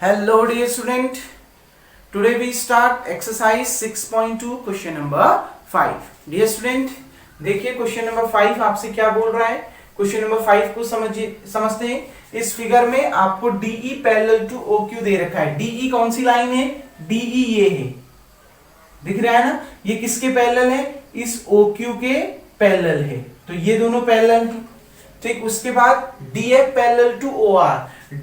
Hello dear student, today we start exercise 6.2 question number 5. Dear student, देखिए question number 5 आपसे क्या बोल रहा है। क्वेश्चन नंबर 5 को समझते हैं। इस फिगर में आपको DE पैरेलल टू OQ दे रखा है। DE कौन सी लाइन है? DE ये है, दिख रहा है ना, ये किसके पैरेलल है? इस OQ के पैरेलल है, तो ये दोनों पैरेलल हैं। ठीक, उसके बाद DF parallel to OR।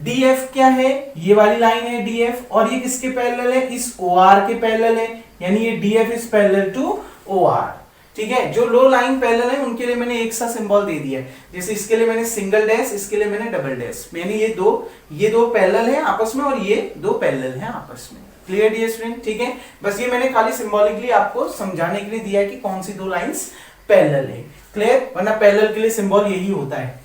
DF क्या है? ये वाली लाइन है DF, और ये किसके पैरेलल है? इस OR के पैरेलल है, यानी ये DF is parallel to OR। ठीक है, जो लो लाइन पैरेलल है उनके लिए मैंने एक सा सिंबल दे दिया है। जैसे इसके लिए मैंने सिंगल डैश, इसके लिए मैंने डबल डैश, यानी ये दो पैरेलल है आपस में और ये दो पैरेलल है आपस में। Clear dear student? ठीक है, बस ये मैंने खाली सिंबॉलिकली आपको समझाने के लिए दिया है कि कौन सी दो लाइंस पैरेलल है। क्लियर? वरना पैरेलल के लिए सिंबल यही होता है,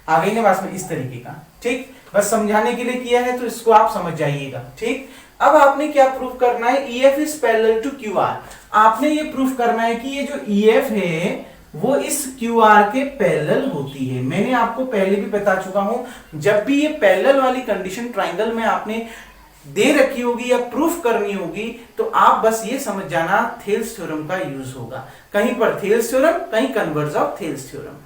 आ गई ना बात में, इस तरीके का। ठीक, बस समझाने के लिए किया है, तो इसको आप समझ जाइएगा। ठीक, अब आपने क्या प्रूफ करना है? EF is parallel to QR। आपने ये प्रूफ करना है कि ये जो EF है वो इस QR के पैरेलल होती है। मैंने आपको पहले भी बता चुका हूं, जब भी ये पैरेलल वाली कंडीशन ट्राइंगल में आपने दे रखी होगी या प्रूफ करनी होगी, तो आप बस ये समझ जाना थेल्स थ्योरम का यूज होगा। कहीं पर थेल्स थ्योरम, कहीं कन्वर्ज ऑफ थेल्स थ्योरम।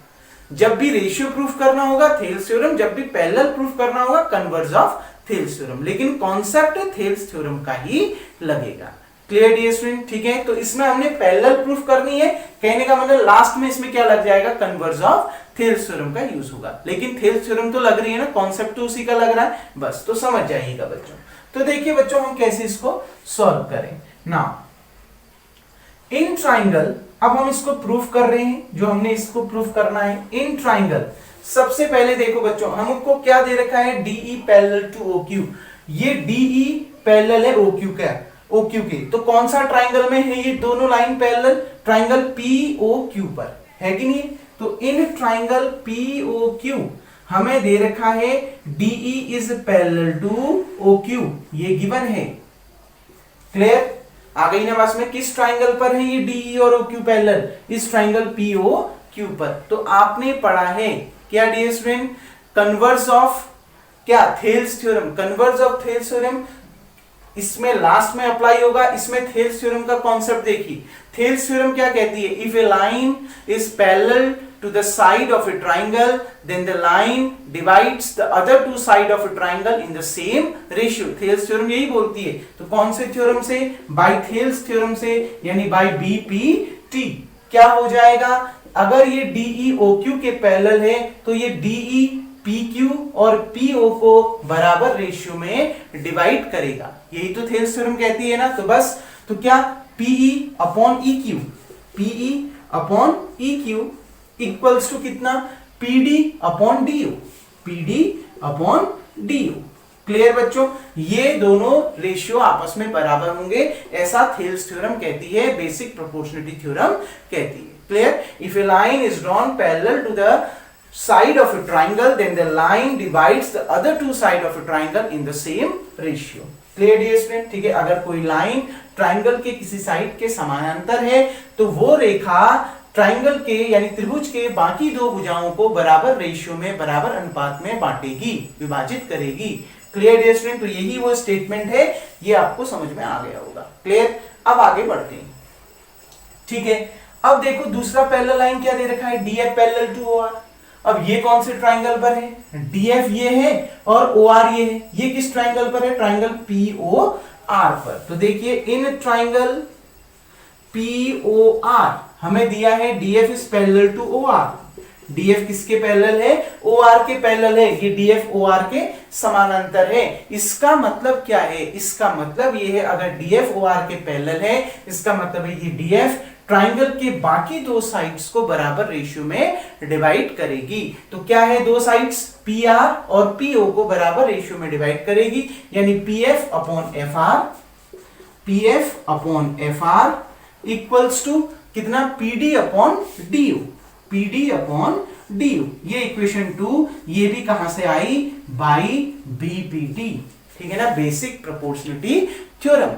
जब भी रेशियो प्रूफ करना होगा थेल्स थ्योरम, जब भी पैरेलल प्रूफ करना होगा कन्वर्ज ऑफ थेल्स थ्योरम, लेकिन कॉन्सेप्ट थेल्स थ्योरम का ही लगेगा। Clear dear student? ठीक है, तो इसमें हमने पैरेलल प्रूफ करनी है, कहने का मतलब लास्ट में इसमें क्या लग जाएगा? कन्वर्ज ऑफ थेल्स थ्योरम का यूज होगा। लेकिन थेल्स थ्योरम तो लग रही है ना, कॉन्सेप्ट तो उसी का लग रहा है, बस तो समझ जाइएगा बच्चों। तो देखिए बच्चों, हम कैसे इसको सॉल्व करें। नाउ इन ट्राइंगल, अब हम इसको प्रूफ कर रहे हैं, जो हमने इसको प्रूफ करना है इन ट्राइंगल। सबसे पहले देखो बच्चों, हमको क्या दे रखा है? DE parallel to OQ। ये DE पैरेलल है OQ के, तो कौन सा ट्राइंगल में है ये दोनों लाइन पैरेलल? ट्राइंगल POQ पर है कि नहीं? तो इन ट्राइंगल POQ हमें दे रखा है DE is parallel to OQ, ये गिवन है। क्लियर? आ गई ना बात में? किस ट्राइंगल पर है ये DE और OQ पैरेलल? इस ट्राइंगल POQ पर। तो आपने पढ़ा है क्या डियर स्टूडेंट? कन्वर्स ऑफ क्या? Thales theorem. Converse of Thales theorem इसमें लास्ट में अप्लाई होगा। इसमें थेल्स थ्योरम का कॉन्सेप्ट देखिए। थेल्स थ्योरम क्या कहती है? If a line is parallel to the side of a triangle, then the line divides the other two side of a triangle in the same ratio. Thales theorem यही बोलती है। तो कौन से थ्योरम से? बाय थेल्स थ्योरम से, यानी bye BPT। क्या हो जाएगा? अगर ये DE OQ के पैरेलल है तो ये DE PQ और PO को बराबर रेशियो में डिवाइड करेगा। यही तो थेल्स थ्योरम कहती है ना। तो बस, तो क्या? PE upon EQ, PE upon EQ equals to कितना? PD upon DU, PD upon DU। Clear बच्चों? ये दोनों रेशियो आपस में बराबर होंगे, ऐसा थेल्स थ्योरम कहती है, बेसिक प्रोपोर्शनलिटी थ्योरम कहती है। Clear? If a line is drawn parallel to the side of a triangle, then the line divides the other two side of a triangle in the same ratio. Clear dear student? ठीक है, अगर कोई line triangle के किसी side के समानांतर है तो वो रेखा ट्राइंगल के यानी त्रिभुज के बाकी दो भुजाओं को बराबर रेशियो में, बराबर अनुपात में बांटेगी, विभाजित करेगी। Clear dear student? तो यही वो स्टेटमेंट है, ये आपको समझ में आ गया होगा। क्लियर? अब आगे बढ़ते हैं। ठीक है, अब देखो दूसरा पैरेलल लाइन क्या दे रखा है? DF parallel to OR। अब ये कौन से ट्राइंगल पर है? DF ये है और OR ये है। ये किस ट्राइंगल पर है? ट्राइंगल POR पर। तो देखिए, इन ट्राइंगल POR हमें दिया है DF is parallel to OR। DF किसके पैरेलल है? OR के पैरेलल है। ये DF OR के समानांतर है। इसका मतलब क्या है? इसका मतलब ये है, अगर DF OR के पैरेलल है, इसका मतलब है ये DF ट्राइंगल के बाकी दो साइड्स को बराबर रेशियो में डिवाइड करेगी। तो क्या है? दो साइड्स PR और PO को बराबर रेशियो में डिवाइड करेगी, यानी PF upon FR equals to कितना? PD upon DU, PD upon DU। ये इक्वेशन 2, ये भी कहां से आई? By BPT। ठीक है ना, basic proportionality theorem.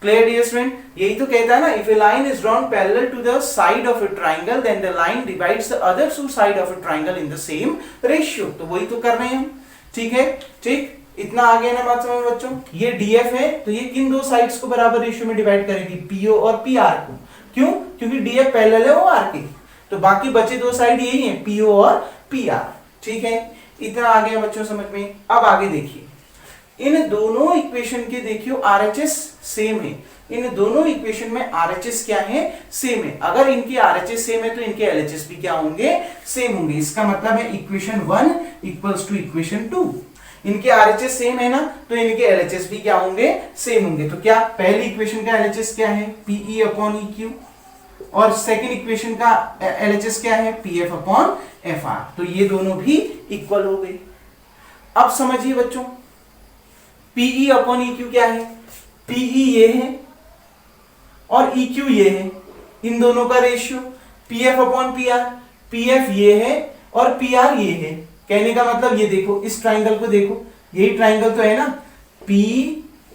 Clear dear student? यही तो कहता है ना, if a line is drawn parallel to the side of a triangle, then the line divides the other two side of a triangle in the same ratio. तो वही तो कर रहे हैं हम। ठीक है, ठीक। इतना आ गया ना बात समझ में बच्चों। ये डीएफ है तो ये किन दो साइड्स को बराबर रेशियो में डिवाइड करेगी, पीओ और पीआर को। क्यों? क्योंकि डीएफ पैरेलल है वो आर के, तो बाकी बचे दो साइड यही है, पीओ और पीआर। ठीक है, इतना आ गया बच्चों समझ में। अब आगे देखिए, इन दोनों इक्वेशन के देखियो आरएचएस सेम है। इन दोनों इक्वेशन में आरएचएस क्या है, सेम है। अगर इनकी आरएचएस सेम है तो इनके एलएचएस भी क्या होंगे, सेम होंगे। इसका मतलब है इक्वेशन 1 इक्वल्स टू इक्वेशन 2। इनके आरएचएस सेम है ना, तो इनके एलएचएस भी क्या होंगे, सेम होंगे। तो क्या पहली इक्वेशन का एलएचएस क्या है, पीई अपॉन इक्यू, और सेकंड इक्वेशन का एलएचएस क्या है, पीएफ अपॉन एफआर। तो ये दोनों भी इक्वल हो गए। अब समझिए बच्चों, पीई अपॉन इक्यू क्या है, पीई ये है और इक्यू ये है, इन दोनों का ratio. PF upon PR, PF ये है और पीआर ये है। कहने का मतलब ये देखो, इस ट्राइंगल को देखो, यही ट्राइंगल तो है ना, पी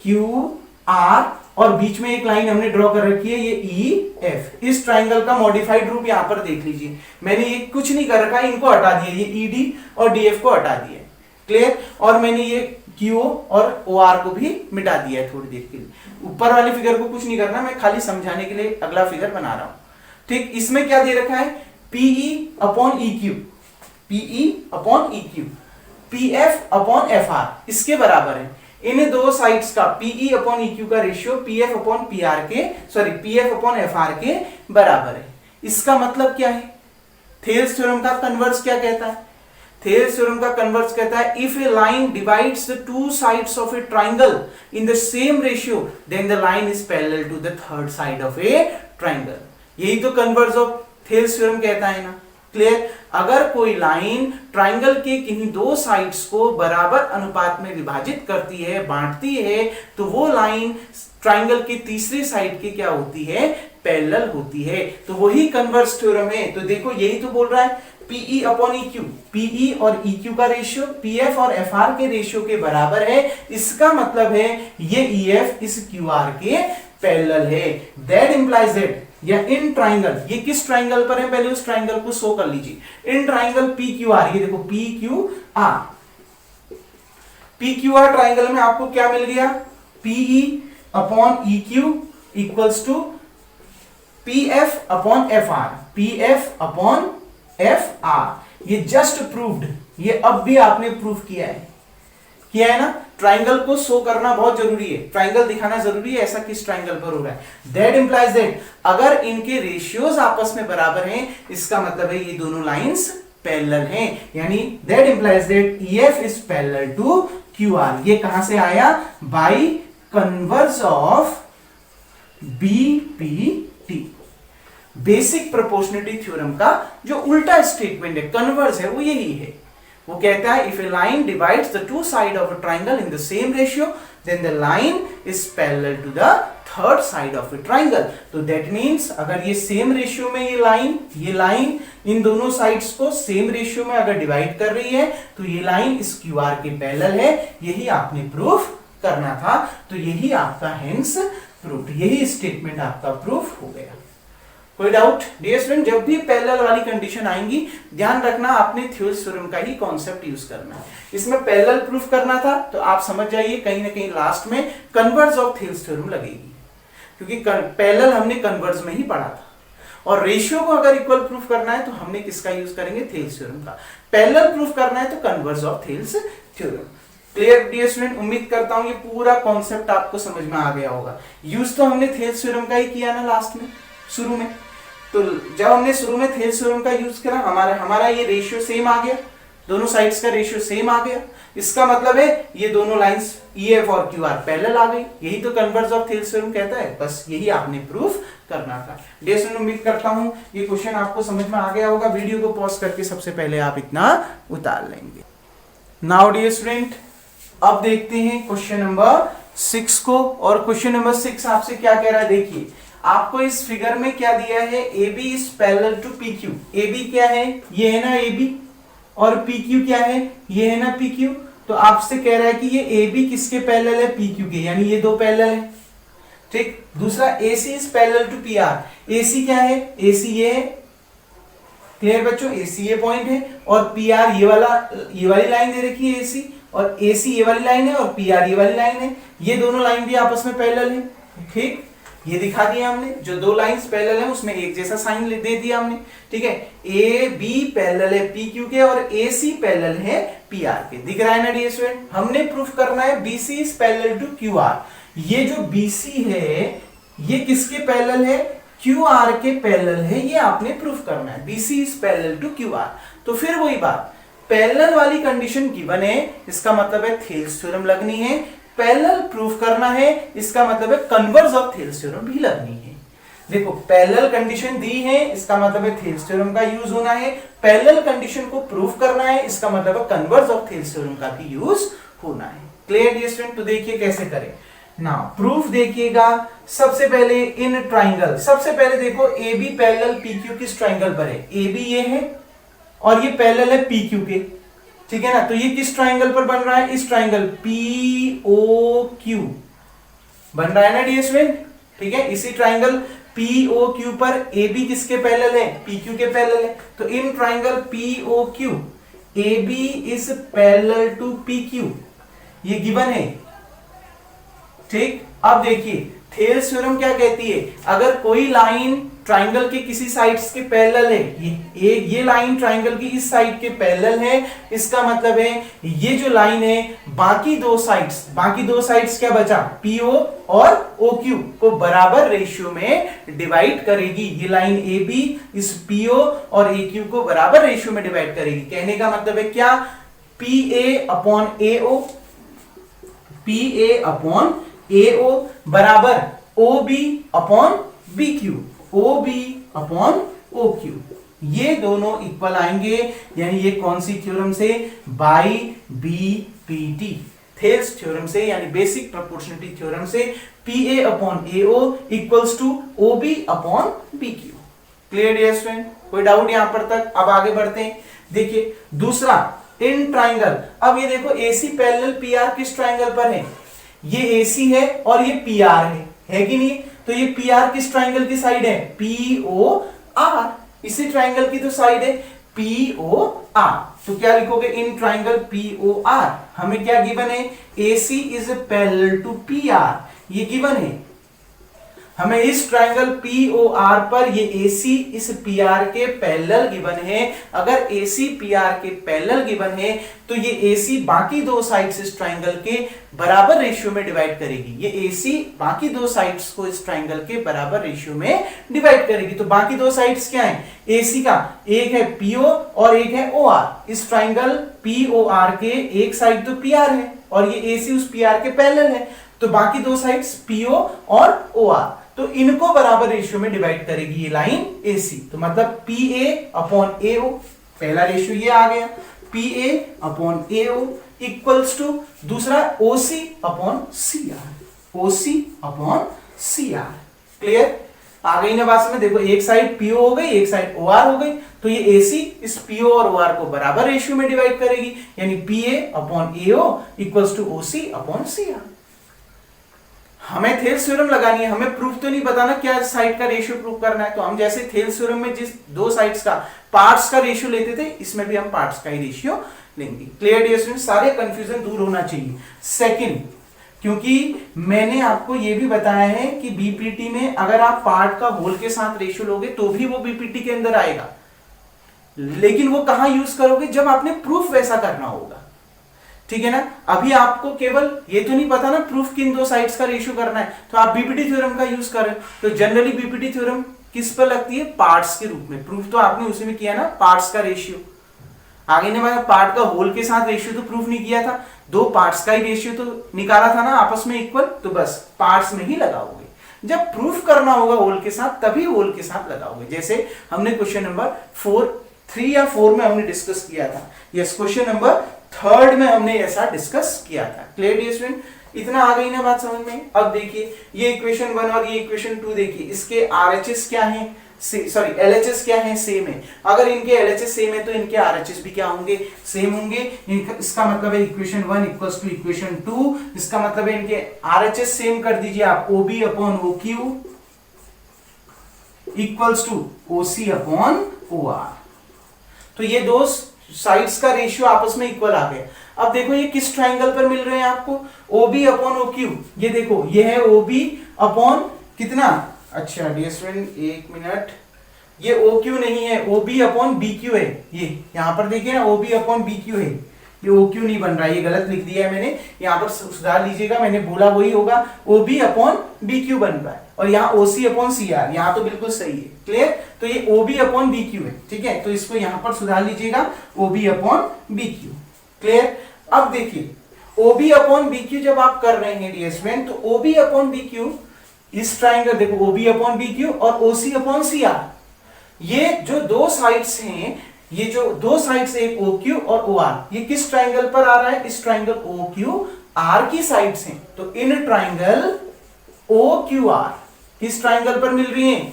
क्यू आर, और बीच में एक लाइन हमने ड्रॉ कर रखी है, ये ई एफ। इस ट्राइंगल का मॉडिफाइड रूप यहां पर देख लीजिए, मैंने ये कुछ नहीं कर रखा, इनको हटा दिया, ये ई डी और डी एफ को हटा दिया। क्लियर? और मैंने ये क्यू और ओ आर को भी मिटा दिया है थोड़ी देर के लिए। ऊपर वाले फिगर को कुछ नहीं करना, मैं खाली समझाने के लिए अगला फिगर बना रहा हूं। ठीक, इसमें क्या दे रखा है, PE upon E Q, PE upon E Q, PF upon F R, इसके बराबर है। इन दो साइड्स का पीई अपॉन ई क्यू का रेशियो पीएफ अपॉन पीआर के, सॉरी पीएफ अपॉन एफआर के बराबर है। इसका मतलब क्या है, थेल्स थ्योरम का कन्वर्स क्या कहता है, थेल्स थ्योरम का कन्वर्स कहता है if a line divides the two sides of a triangle in the same ratio then the line is parallel to the third side of a triangle. यही तो converse of Thales theorem कहता है ना। Clear? अगर कोई line triangle के किन्हीं दो साइड्स को बराबर अनुपात में विभाजित करती है, बांटती है, तो वो लाइन ट्राइंगल की तीसरी साइड की क्या होती है, पैरेलल होती है। तो वही कन्वर्स थ्योरम है। तो देखो यही तो बोल रहा है, पीई अपॉन इक्यू, पीई और इक्यू का रेशियो पीएफ और एफआर के रेशियो के बराबर है। इसका मतलब है ये ईएफ इस क्यूआर के पैरेलल है। दैट इंप्लाइज दैट, या इन ट्राइंगल, ये किस ट्राइंगल पर है, पहले उस ट्राइंगल को शो कर लीजिए। In triangle P Q R, ये देखो P Q R, P Q R triangle में आपको क्या मिल गया, PE upon E Q equals to PF upon F R, PF upon F R. ये जस्ट प्रूव्ड, ये अब भी आपने प्रूव किया है ना। ट्राइंगल को शो करना बहुत जरूरी है, ट्राइंगल दिखाना जरूरी है, ऐसा किस ट्राइंगल पर हो रहा है। दैट इंप्लाइज दैट, अगर इनके रेशियोज आपस में बराबर हैं, इसका मतलब है ये दोनों लाइंस पैरेलल हैं। यानी that implies that EF is parallel to QR. ये कहां से आया, by converse of BPT, basic proportionality theorem का जो उल्टा स्टेटमेंट है, कन्वर्स है, वो यही है। वो कहता है if a line divides the two side of a triangle in the same ratio then the line is parallel to the third side of a triangle. तो दैट मींस अगर ये सेम रेशियो में ये लाइन इन दोनों sides को same ratio में अगर divide कर रही है तो ये लाइन इस क्यूआर के पैरेलल है। यही आपने प्रूफ करना था। तो यही आपका हेंस प्रूफ, यही स्टेटमेंट आपका प्रूफ हो गया। कोई डाउट? डियर स्टूडेंट, जब भी पैरेलल वाली कंडीशन आएंगी ध्यान रखना आपने थेल्स थ्योरम का ही कॉन्सेप्ट यूज करना है। इसमें पैरेलल प्रूफ करना था तो आप समझ जाइए कहीं ना कहीं लास्ट में कन्वर्स ऑफ थेल्स थ्योरम लगेगी, क्योंकि पैरेलल हमने कन्वर्स में ही पढ़ा था। और रेशियो को अगर इक्वल प्रूफ करना है तो हमने किसका यूज करेंगे, थेल्स थ्योरम का। पैरेलल प्रूफ करना है तो converse of Thales theorem. Clear dear student? उम्मीद करता हूं ये पूरा कॉन्सेप्ट आपको समझ में आ गया होगा। यूज तो हमने थेल्स थ्योरम का ही किया ना लास्ट में, शुरू में। तो जब हमने शुरू में थेल्स थ्योरम का यूज करा, हमारा ये रेशियो सेम आ गया, दोनों साइड्स का रेशियो सेम आ गया। इसका मतलब है ये दोनों लाइंस ईएफ और क्यूआर पैरेलल आ गई। यही तो कन्वर्स ऑफ थेल्स थ्योरम कहता है। बस यही आपने प्रूफ करना था। डियर स्टूडेंट, उम्मीद करता हूं ये क्वेश्चन आपको समझ में आ गया होगा। वीडियो को पॉज करके सबसे पहले आप इतना उतार लेंगे। नाउ डियर स्टूडेंट, अब देखते हैं क्वेश्चन नंबर 6 को। और क्वेश्चन नंबर 6 आपसे क्या कह रहा है, देखिए आपको इस फिगर में क्या दिया है, AB is parallel to PQ। AB क्या है, ये है ना AB, और PQ क्या है, ये है ना PQ। तो आपसे कह रहा है कि ये AB किसके पैरेलल है, PQ के, यानी ये दो पैरेलल है। ठीक। दूसरा AC is parallel to PR। AC क्या है, AC ये है, क्लियर बच्चों, AC ये पॉइंट है, और PR ये वाली लाइन दे रखी है AC, और AC ये वाली लाइन है और PR ये वाली लाइन है, ये दोनों लाइन भी आपस में पैरेलल है। ठीक, ये दिखा दिया हमने, जो दो लाइंस पैरेलल है उसमें एक जैसा साइन दे दिया हमने। ठीक है, AB पैरेलल है PQ के और AC पैरेलल है PR के। दिख रहा है ना डियर स्टूडेंट? हमने प्रूफ करना है BC is parallel to QR। ये जो BC है ये किसके पैरेलल है? QR के पैरेलल है, ये आपने प्रूफ करना है। BC is parallel to QR। तो फिर वही बात, पैरेलल वाली कंडीशन गिवन है, इसका मतलब है थेल्स थ्योरम लगनी है। पैरेलल प्रूफ करना है, इसका मतलब है कन्वर्स ऑफ थेल्स थ्योरम भी लगनी है। देखो पैरेलल कंडीशन दी है, इसका मतलब है थेल्स थ्योरम का यूज होना है। पैरेलल कंडीशन को प्रूफ करना है, इसका मतलब है कन्वर्स ऑफ थेल्स थ्योरम का भी यूज होना है। Clear dear student? तो देखिए कैसे करें ना। प्रूफ देखिएगा, सबसे पहले इन ट्राइंगल, सबसे पहले देखो AB पैरेलल PQ किस ट्राइंगल पर है? AB ये है और ये पैरेलल है PQ के। ठीक है ना? तो ये किस ट्राइंगल पर बन रहा है? इस ट्राइंगल POQ बन रहा है ना डियर स्टूडेंट? ठीक है, इसी ट्राइंगल POQ पर AB किसके पैरेलल है? PQ के पैरेलल है। तो in triangle POQ AB is parallel to PQ, ये गिवन है। ठीक, अब देखिए थेल्स थ्योरम क्या कहती है, अगर कोई लाइन ट्राइंगल के किसी साइड्स के पैरेलल है, ये लाइन ट्राइंगल की इस साइड के पैरेलल है, इसका मतलब है ये जो लाइन है बाकी दो साइड्स क्या बचा? PO और OQ को बराबर रेशियो में डिवाइड करेगी। ये लाइन AB इस PO और AQ को बराबर रेशियो में डिवाइड करेगी। कहने का मतलब है क्या? PA अपॉन AO बराबर OB upon BQ, OB upon OQ, ये दोनों इक्वल आएंगे। यानी ये कौन सी थ्योरम से? बाई BPT, थेल्स थ्योरम से, यानी बेसिक प्रोपोर्शनलिटी थ्योरम से। PA upon AO equals to OB upon BQ। Clear dear student? कोई डाउट यहां पर तक? अब आगे बढ़ते हैं। देखिए दूसरा, इन ट्राइंगल। अब ये देखो AC पैरेलल PR किस ट्राइंगल पर है? ये AC है और ये PR है कि नहीं? तो ये PR किस ट्राइंगल की साइड है? POR, इसी ट्राइंगल की तो साइड है POR। तो क्या लिखोगे? इन ट्राइंगल POR हमें क्या गिवन है? AC is parallel to PR, ये गिवन है हमें। इस ट्राइंगल POR पर ये AC इस PR के पैरेलल गिवन है। अगर AC PR के पैरेलल गिवन है तो ये AC बाकी दो साइड्स इस ट्राइंगल के बराबर रेशियो में डिवाइड करेगी। ये AC बाकी दो साइड्स को इस ट्राइंगल के बराबर रेशियो में डिवाइड करेगी। तो बाकी दो साइड्स क्या हैं? AC का एक है PO और एक है OR। इस ट्राइंगल POR के एक साइड तो PR है और ये AC उस PR के पैरेलल है। तो बाकी दो साइड्स PO और OR, तो इनको बराबर रेशियो में डिवाइड करेगी ये लाइन AC। तो मतलब PA अपॉन AO, पहला रेशियो ये आ गया, PA upon AO equals to दूसरा OC upon CR, OC upon CR। Clear? आ गई ना बात में? देखो एक साइड PO हो गई, एक साइड OR हो गई, तो ये AC इस PO और OR को बराबर रेशियो में डिवाइड करेगी, यानी PA upon AO equals to OC upon CR। हमें थेल्स थ्योरम लगानी है, हमें प्रूफ तो नहीं बताना क्या साइड का रेशियो प्रूफ करना है। तो हम जैसे थेल्स थ्योरम में जिस दो साइड्स का पार्ट्स का रेशियो लेते थे, इसमें भी हम पार्ट्स का ही रेशियो लेंगे। Clear dear student? सारे कंफ्यूजन दूर होना चाहिए। सेकंड, क्योंकि मैंने आपको यह भी बताया है कि बीपीटी में अगर आप पार्ट का होल के साथ रेशियो लोगे तो भी वो बीपीटी के अंदर आएगा, लेकिन वो कहां यूज करोगे? जब आपने प्रूफ वैसा करना होगा। ठीक है ना? अभी आपको केवल ये तो नहीं पता ना प्रूफ किन दो साइड्स का रेशियो करना है, तो आप बीपीटी थ्योरम का यूज करें। तो जनरली बीपीटी थ्योरम किस पर लगती है? पार्ट्स के रूप में। प्रूफ तो आपने उसी में किया ना, पार्ट्स का रेशियो। आगे ने मतलब पार्ट का होल के साथ रेशियो तो प्रूफ नहीं किया था, दो पार्ट्स का ही रेशियो तो निकाला था ना आपस में इक्वल, तो बस पार्ट्स में ही लगाओगे। जब प्रूफ करना होगा होल के साथ, तभी होल के साथ लगाओगे। जैसे हमने क्वेश्चन नंबर 3 या 4 में हमने डिस्कस किया था। यस, क्वेश्चन नंबर 3 में हमने ऐसा डिस्कस किया था। Clear dear student? इतना आ गई ना बात समझ में? अब देखिए ये इक्वेशन 1 और ये इक्वेशन 2 देखिए, इसके RHS क्या है? सॉरी LHS क्या है? सेम है। अगर इनके LHS सेम है तो इनके RHS भी क्या होंगे? सेम होंगे। इसका मतलब है इक्वेशन 1 इक्वल्स टू इक्वेशन 2, इसका मतलब है इनके RHS सेम कर दीजिए आप, OB upon OQ equals to OC upon OR। तो ये दो साइड्स का रेशियो आपस में इक्वल आ गया। अब देखो ये किस ट्राइंगल पर मिल रहे हैं आपको, OB अपॉन OQ। ये देखो ये है OB अपॉन कितना, अच्छा डियर स्टूडेंट एक मिनट, ये OQ नहीं है, OB अपॉन BQ है। ये यहां पर देखिए ना OB अपॉन BQ है, ये OQ नहीं बन रहा है, ये गलत लिख दिया है मैंने, यहाँ पर सुधार लीजिएगा, मैंने बोला वही होगा, OB अपॉन BQ बन रहा है और यहाँ OC अपॉन CR, यहाँ तो बिल्कुल सही है। क्लियर, तो ये OB अपॉन BQ है, ठीक है, तो इसको यहाँ पर सुधार लीजिएगा OB अपॉन BQ। क्लियर, अब देखिए OB अपॉन BQ जब आप कर रहे हैं डियर स्टूडेंट, तो OB अपॉन BQ इस ट्राइंगल देखो OB अपॉन BQ और OC अपॉन CR, ये जो दो साइड्स हैं, ये जो दो साइड्स एक OQ और OR, ये किस ट्राइंगल पर आ रहा है, इस ट्राइंगल OQR की साइड्स हैं। तो इन ट्राइंगल OQR किस ट्राइंगल पर मिल रही हैं,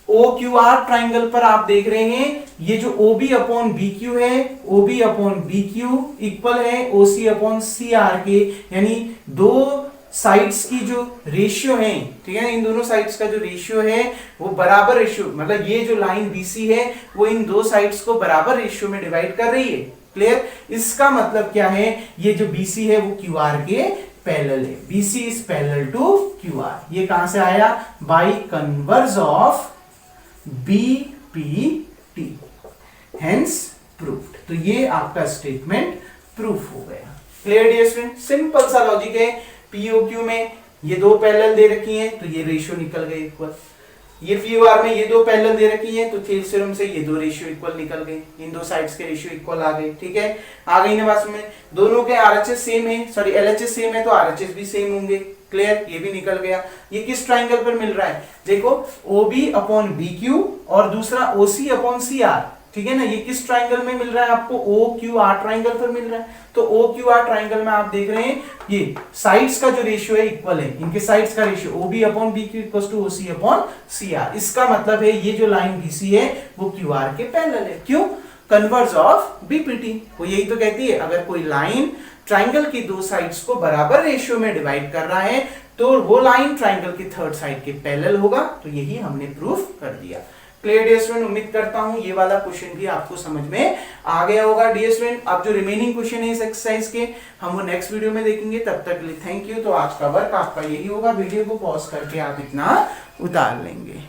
OQR ट्राइंगल पर आप देख रहे हैं, ये जो OB अपॉन BQ है, OB अपॉन BQ इक्वल है OC अपॉन CR के, यानी दो साइड्स की जो रेशियो है, ठीक है, इन दोनों साइड्स का जो रेशियो है वो बराबर रेशियो, मतलब ये जो लाइन BC है वो इन दो साइड्स को बराबर रेशियो में डिवाइड कर रही है। क्लियर, इसका मतलब क्या है, ये जो BC है वो QR के पैरेलल है, BC is parallel to QR। ये कहां से आया, by converse of BPT, hence proved. तो ये आपका स्टेटमेंट प्रूफ हो गया। क्लियर डियर स्टूडेंट, सिंपल सा लॉजिक है। POQ में ये दो पैरेलल दे रखी हैं तो ये रेशियो निकल गए इक्वल, ये POR में ये दो पैरेलल दे रखी हैं तो थेल्स थ्योरम से ये दो रेशियो इक्वल निकल गए, इन दो साइड्स के रेशियो इक्वल आ गए। ठीक है, आ गई ना बात में, दोनों के RHS सेम है, सॉरी LHS सेम है तो RHS भी सेम होंगे। क्लियर, ये भी निकल गया। ये किस ट्राइंगल पर मिल रहा है, देखो OB अपॉन BQ और दूसरा OC अपॉन CR, ठीक है ना, ये किस ट्राइंगल में मिल रहा है आपको, OQR ट्राइंगल पर मिल रहा है। तो OQR ट्राइंगल में आप देख रहे हैं ये साइड्स का जो रेशियो है इक्वल है, इनके साइड्स का ratio OB upon BQ equals to OC upon CR। इसका मतलब है ये जो लाइन BC है वो QR के पैरेलल है। क्यों, कन्वर्ज ऑफ BPT, वो यही तो कहती है, अगर कोई लाइन ट्राइंगल की दो साइड्स को बराबर रेशियो में डिवाइड कर रहा है तो वो लाइन ट्राइंगल की थर्ड साइड के पैरेलल होगा। तो यही हमने प्रूफ कर दिया। क्लियर डियर स्टूडेंट, उम्मीद करता हूं ये वाला क्वेश्चन भी आपको समझ में आ गया होगा। डियर स्टूडेंट, अब जो रिमेनिंग क्वेश्चन है इस एक्सरसाइज के हम वो नेक्स्ट वीडियो में देखेंगे, तब तक के लिए थैंक यू। तो आज का वर्क आपका यही होगा, वीडियो को पॉज करके आप इतना उतार लेंगे।